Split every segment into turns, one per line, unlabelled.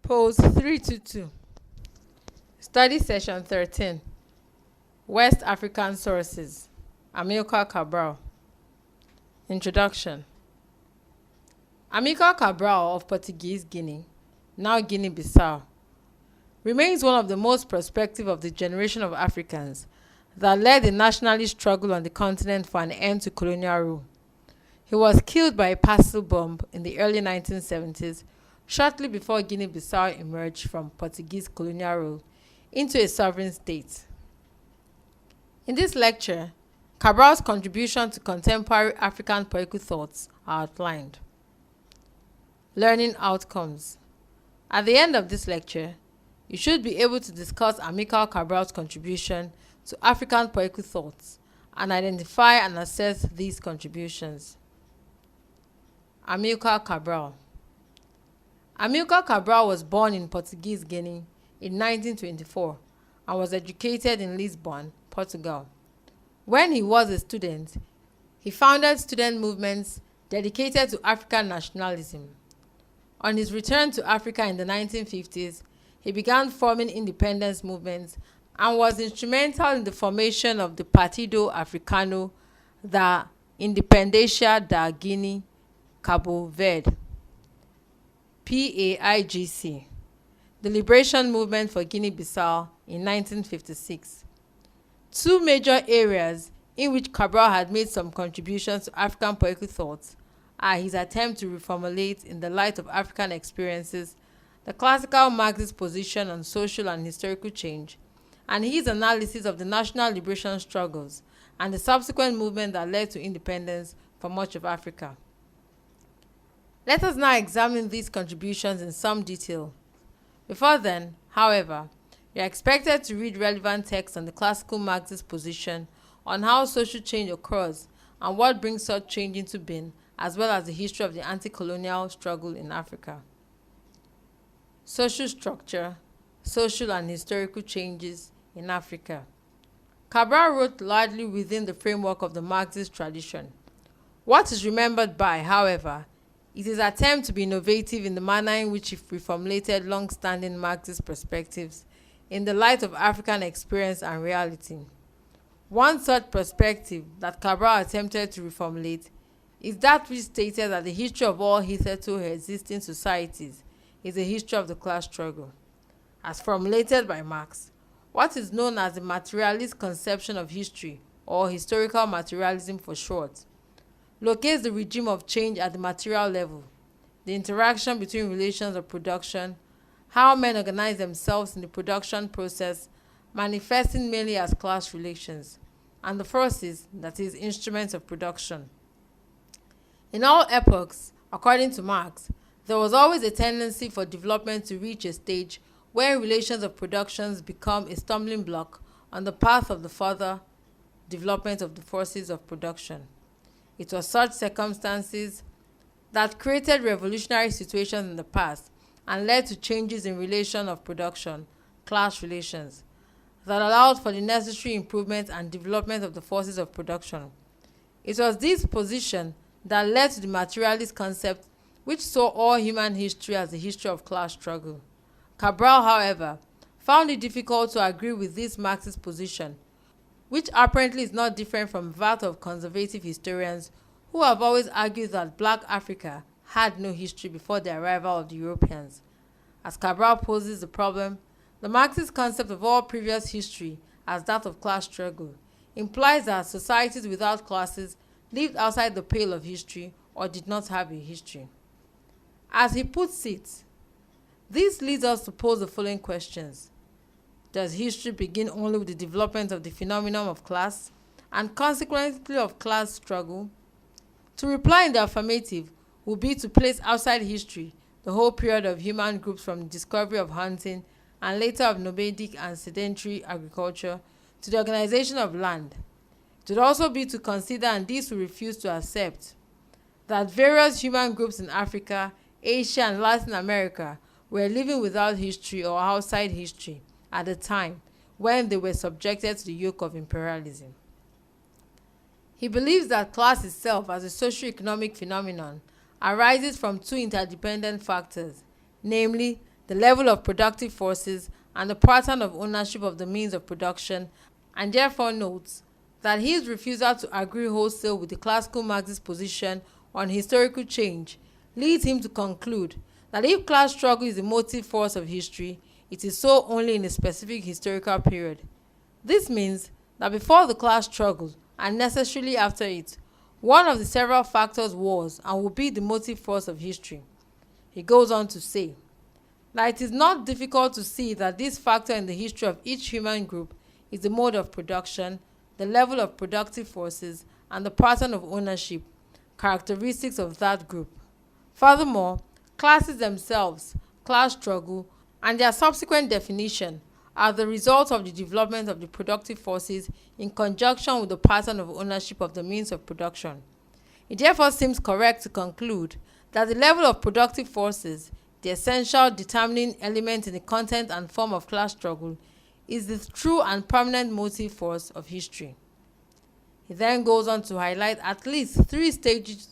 Pose 322. Study Session 13. West African Sources. Amilcar Cabral. Introduction. Amilcar Cabral of Portuguese Guinea, now Guinea-Bissau, remains one of the most prospective of the generation of Africans that led the nationalist struggle on the continent for an end to colonial rule. He was killed by a parcel bomb in the early 1970s, shortly before Guinea-Bissau emerged from Portuguese colonial rule into a sovereign state. In this lecture, Cabral's contribution to contemporary African political thoughts are outlined. Learning outcomes. At the end of this lecture, you should be able to discuss Amilcar Cabral's contribution to African political thoughts and identify and assess these contributions. Amilcar Cabral. Amilcar Cabral was born in Portuguese Guinea in 1924 and was educated in Lisbon, Portugal. When he was a student, he founded student movements dedicated to African nationalism. On his return to Africa in the 1950s, he began forming independence movements and was instrumental in the formation of the Partido Africano da Independencia da Guinea, Cabo Verde, PAIGC, the liberation movement for Guinea-Bissau in 1956. Two major areas in which Cabral had made some contributions to African political thoughts are his attempt to reformulate, in the light of African experiences, the classical Marxist position on social and historical change, and his analysis of the national liberation struggles and the subsequent movement that led to independence for much of Africa. Let us now examine these contributions in some detail. Before then, however, you are expected to read relevant texts on the classical Marxist position on how social change occurs and what brings such change into being, as well as the history of the anti-colonial struggle in Africa. Social structure, social and historical changes in Africa. Cabral wrote largely within the framework of the Marxist tradition. What is remembered by, however, is his attempt to be innovative in the manner in which he reformulated long-standing Marxist perspectives in the light of African experience and reality. One such perspective that Cabral attempted to reformulate is that which stated that the history of all hitherto existing societies is a history of the class struggle. As formulated by Marx, what is known as the materialist conception of history, or historical materialism for short, locates the regime of change at the material level, the interaction between relations of production, how men organize themselves in the production process, manifesting mainly as class relations, and the forces, that is, instruments of production. In all epochs, according to Marx, there was always a tendency for development to reach a stage where relations of productions become a stumbling block on the path of the further development of the forces of production. It was such circumstances that created revolutionary situations in the past and led to changes in relation of production, class relations, that allowed for the necessary improvement and development of the forces of production. It was this position that led to the materialist concept, which saw all human history as a history of class struggle. Cabral, however, found it difficult to agree with this Marxist position, which apparently is not different from that of conservative historians who have always argued that Black Africa had no history before the arrival of the Europeans. As Cabral poses the problem, the Marxist concept of all previous history as that of class struggle implies that societies without classes lived outside the pale of history or did not have a history. As he puts it, this leads us to pose the following questions. Does history begin only with the development of the phenomenon of class and consequently of class struggle? To reply in the affirmative would be to place outside history the whole period of human groups from the discovery of hunting and later of nomadic and sedentary agriculture to the organization of land. It would also be to consider, and this we refuse to accept, that various human groups in Africa, Asia, and Latin America were living without history or outside history at the time when they were subjected to the yoke of imperialism. He believes that class itself as a socio-economic phenomenon arises from two interdependent factors, namely the level of productive forces, and the pattern of ownership of the means of production, and therefore notes that his refusal to agree wholesale with the classical Marxist position on historical change leads him to conclude that if class struggle is the motive force of history, it is so only in a specific historical period. This means that before the class struggle, and necessarily after it, one of the several factors was and will be the motive force of history. He goes on to say that it is not difficult to see that this factor in the history of each human group is the mode of production, the level of productive forces, and the pattern of ownership, characteristics of that group. Furthermore, classes themselves, class struggle, and their subsequent definition are the result of the development of the productive forces in conjunction with the pattern of ownership of the means of production. It therefore seems correct to conclude that the level of productive forces, the essential determining element in the content and form of class struggle, is the true and permanent motive force of history. He then goes on to highlight at least 3 stages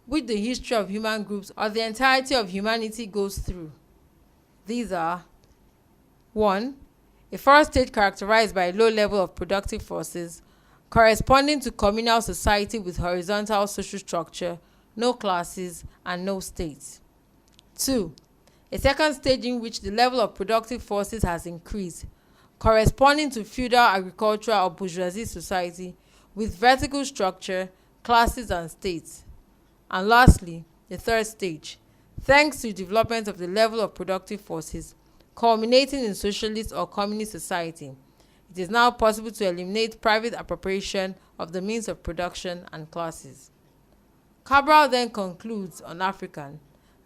which the history of human groups or the entirety of humanity goes through. These are: 1. A first stage characterized by a low level of productive forces, corresponding to communal society with horizontal social structure, no classes, and no state. 2. A second stage in which the level of productive forces has increased, corresponding to feudal, agricultural, or bourgeoisie society with vertical structure, classes, and states. And lastly, the third stage, thanks to the development of the level of productive forces, culminating in socialist or communist society, it is now possible to eliminate private appropriation of the means of production and classes. Cabral then concludes on African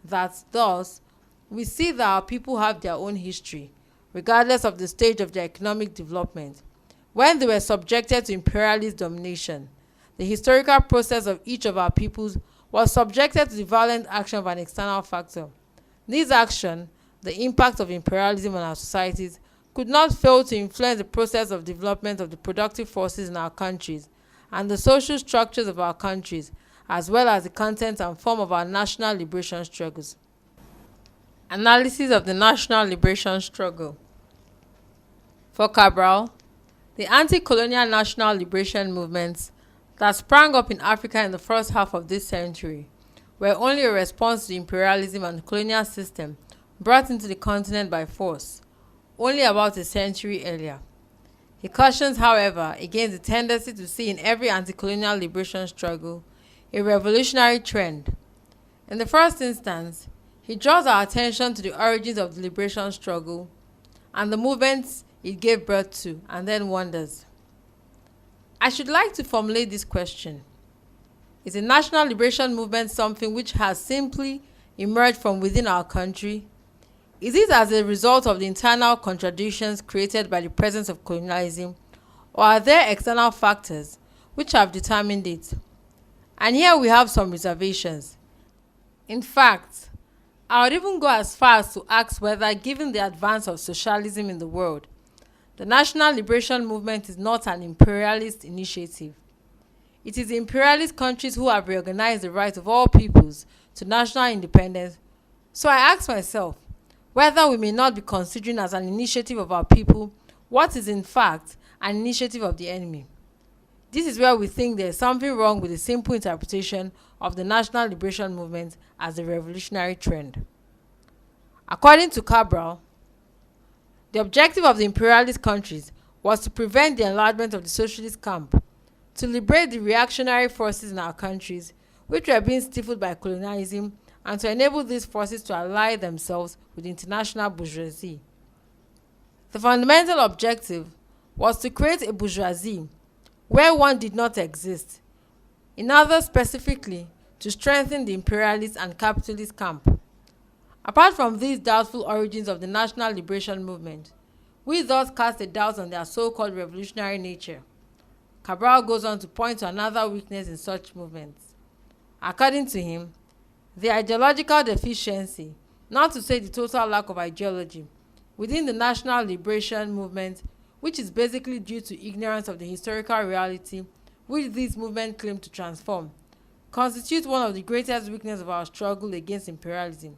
that thus we see that our people have their own history, regardless of the stage of their economic development. When they were subjected to imperialist domination, the historical process of each of our peoples was subjected to the violent action of an external factor. This action, the impact of imperialism on our societies, could not fail to influence the process of development of the productive forces in our countries and the social structures of our countries, as well as the content and form of our national liberation struggles. Analysis of the national liberation struggle. For Cabral, the anti-colonial national liberation movements that sprang up in Africa in the first half of this century were only a response to the imperialism and colonial system brought into the continent by force, only about a century earlier. He cautions, however, against the tendency to see in every anti-colonial liberation struggle a revolutionary trend. In the first instance, he draws our attention to the origins of the liberation struggle and the movements it gave birth to, and then wonders. I should like to formulate this question. Is the national liberation movement something which has simply emerged from within our country? Is it as a result of the internal contradictions created by the presence of colonialism, or are there external factors which have determined it? And here we have some reservations. In fact, I would even go as far as to ask whether, given the advance of socialism in the world, the national liberation movement is not an imperialist initiative. It is the imperialist countries who have reorganized the right of all peoples to national independence. So I ask myself whether we may not be considering as an initiative of our people what is in fact an initiative of the enemy. This is where we think there is something wrong with the simple interpretation of the national liberation movement as a revolutionary trend. According to Cabral, the objective of the imperialist countries was to prevent the enlargement of the socialist camp, to liberate the reactionary forces in our countries, which were being stifled by colonialism, and to enable these forces to ally themselves with the international bourgeoisie. The fundamental objective was to create a bourgeoisie where one did not exist, in other specifically to strengthen the imperialist and capitalist camp. Apart from these doubtful origins of the national liberation movement, we thus cast a doubt on their so-called revolutionary nature. Cabral goes on to point to another weakness in such movements. According to him, the ideological deficiency, not to say the total lack of ideology, within the national liberation movement, which is basically due to ignorance of the historical reality which these movements claim to transform, constitutes one of the greatest weaknesses of our struggle against imperialism.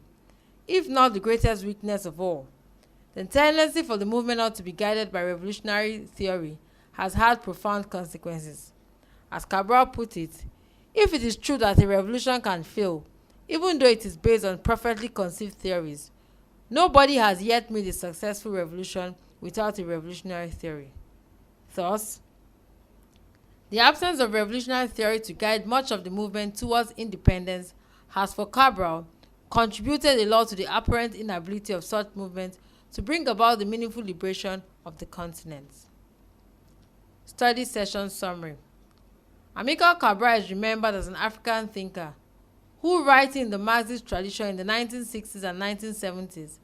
if not the greatest weakness of all. The tendency for the movement not to be guided by revolutionary theory has had profound consequences. As Cabral put it, if it is true that a revolution can fail, even though it is based on perfectly conceived theories, nobody has yet made a successful revolution without a revolutionary theory. Thus, the absence of revolutionary theory to guide much of the movement towards independence has, for Cabral, contributed a lot to the apparent inability of such movements to bring about the meaningful liberation of the continent. Study session summary. Amilcar Cabral is remembered as an African thinker who, writing in the Marxist tradition in the 1960s and 1970s,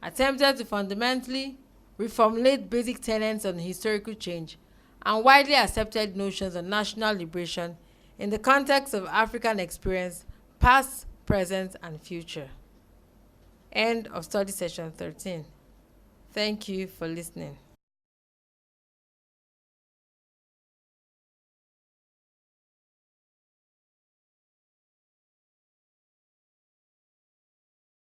attempted to fundamentally reformulate basic tenets on historical change and widely accepted notions of national liberation in the context of African experience, past, present, and future. End of study session 13. Thank you for listening.